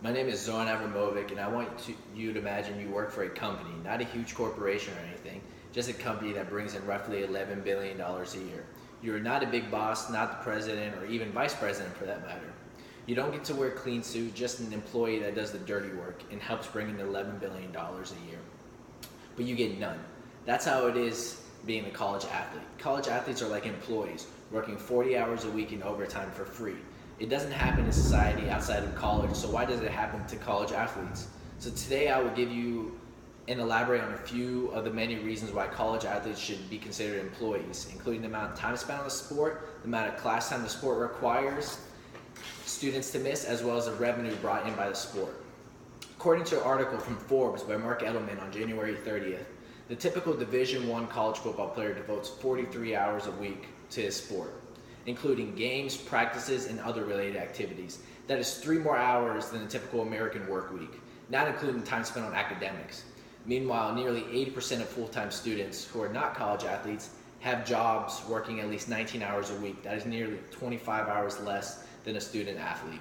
My name is Zoran Avramovic, and I want you to imagine you work for a company, not a huge corporation or anything, just a company that brings in roughly $11 billion a year. You are not a big boss, not the president, or even vice president for that matter. You don't get to wear a clean suit, just an employee that does the dirty work and helps bring in $11 billion a year. But you get none. That's how it is being a college athlete. College athletes are like employees, working 40 hours a week in overtime for free. It doesn't happen in society outside of college, so why does it happen to college athletes? So today I will give you and elaborate on a few of the many reasons why college athletes should be considered employees, including the amount of time spent on the sport, the amount of class time the sport requires students to miss, as well as the revenue brought in by the sport. According to an article from Forbes by Mark Edelman on January 30th, the typical Division I college football player devotes 43 hours a week to his sport, including games, practices, and other related activities. That is 3 more hours than a typical American work week, not including time spent on academics. Meanwhile, nearly 80% of full-time students who are not college athletes have jobs working at least 19 hours a week. That is nearly 25 hours less than a student athlete.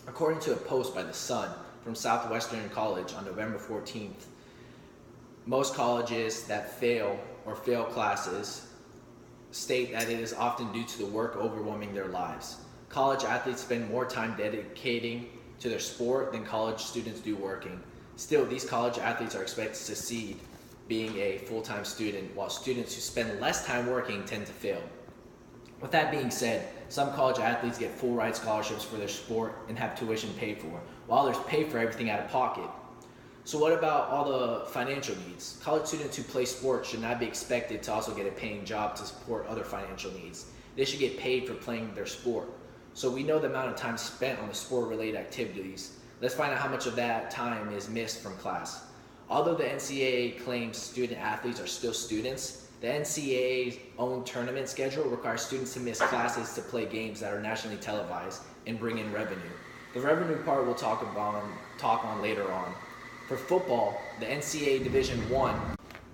According to a post by The Sun from Southwestern College on November 14th, most colleges that fail or fail classes state that it is often due to the work overwhelming their lives. College athletes spend more time dedicating to their sport than college students do working. Still, these college athletes are expected to succeed being a full-time student, while students who spend less time working tend to fail. With that being said, some college athletes get full ride scholarships for their sport and have tuition paid for, while others pay for everything out of pocket. So what about all the financial needs? College students who play sports should not be expected to also get a paying job to support other financial needs. They should get paid for playing their sport. So we know the amount of time spent on the sport-related activities. Let's find out how much of that time is missed from class. Although the NCAA claims student athletes are still students, the NCAA's own tournament schedule requires students to miss classes to play games that are nationally televised and bring in revenue. The revenue part we'll talk on later on. For football, the NCAA Division I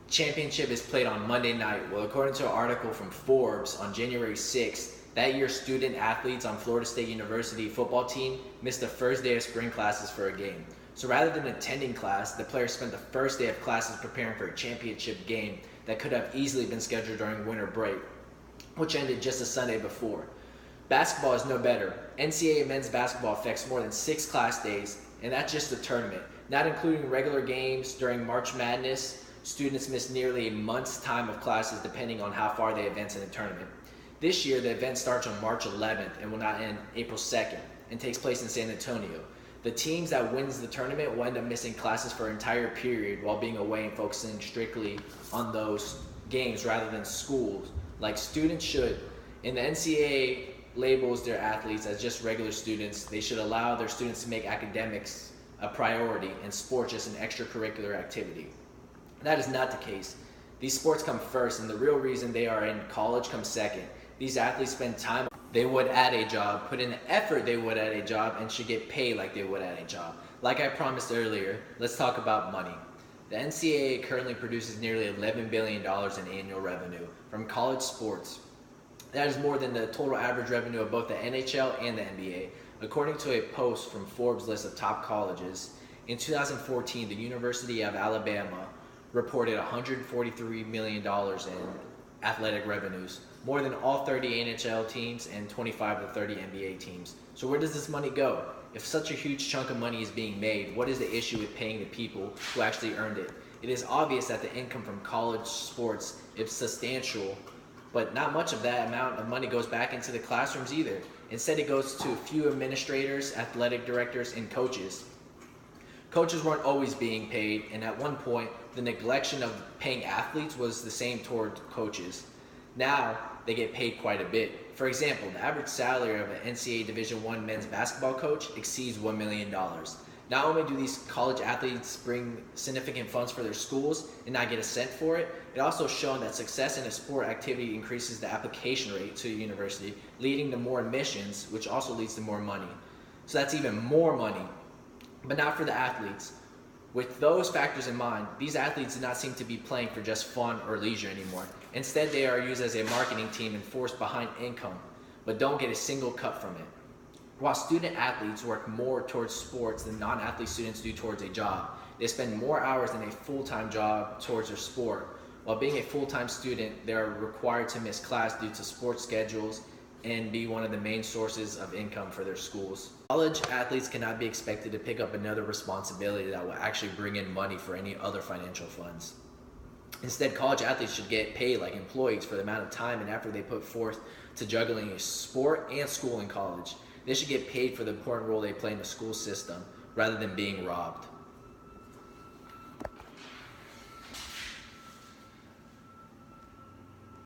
championship is played on Monday night. Well, according to an article from Forbes on January 6th, that year student athletes on Florida State University football team missed the first day of spring classes for a game. So rather than attending class, the players spent the first day of classes preparing for a championship game that could have easily been scheduled during winter break, which ended just a Sunday before. Basketball is no better. NCAA men's basketball affects more than 6 class days, and that's just the tournament. Not including regular games during March Madness, students miss nearly a month's time of classes depending on how far they advance in the tournament. This year, the event starts on March 11th and will not end April 2nd and takes place in San Antonio. The teams that wins the tournament will end up missing classes for an entire period while being away and focusing strictly on those games rather than schools, like students should. And the NCAA labels their athletes as just regular students. They should allow their students to make academics a priority and sports just an extracurricular activity. That is not the case. These sports come first, and the real reason they are in college comes second. These athletes spend time they would at a job, put in the effort they would at a job, and should get paid like they would at a job. Like I promised earlier, let's talk about money. The NCAA currently produces nearly $11 billion in annual revenue from college sports. That is more than the total average revenue of both the NHL and the NBA. According to a post from Forbes' list of top colleges, in 2014, the University of Alabama reported $143 million in athletic revenues, more than all 30 NHL teams and 25 of the 30 NBA teams. So where does this money go? If such a huge chunk of money is being made, what is the issue with paying the people who actually earned it? It is obvious that the income from college sports is substantial, but not much of that amount of money goes back into the classrooms either. Instead, it goes to a few administrators, athletic directors, and coaches. Coaches weren't always being paid, and at one point, the neglection of paying athletes was the same toward coaches. Now, they get paid quite a bit. For example, the average salary of an NCAA Division I men's basketball coach exceeds $1 million. Not only do these college athletes bring significant funds for their schools and not get a cent for it, it also shown that success in a sport activity increases the application rate to a university, leading to more admissions, which also leads to more money. So that's even more money, but not for the athletes. With those factors in mind, these athletes do not seem to be playing for just fun or leisure anymore. Instead, they are used as a marketing team and forced behind income, but don't get a single cut from it. While student athletes work more towards sports than non-athlete students do towards a job, they spend more hours than a full-time job towards their sport. While being a full-time student, they are required to miss class due to sports schedules and be one of the main sources of income for their schools. College athletes cannot be expected to pick up another responsibility that will actually bring in money for any other financial funds. Instead, college athletes should get paid like employees for the amount of time and effort they put forth to juggling a sport and school in college. They should get paid for the important role they play in the school system rather than being robbed.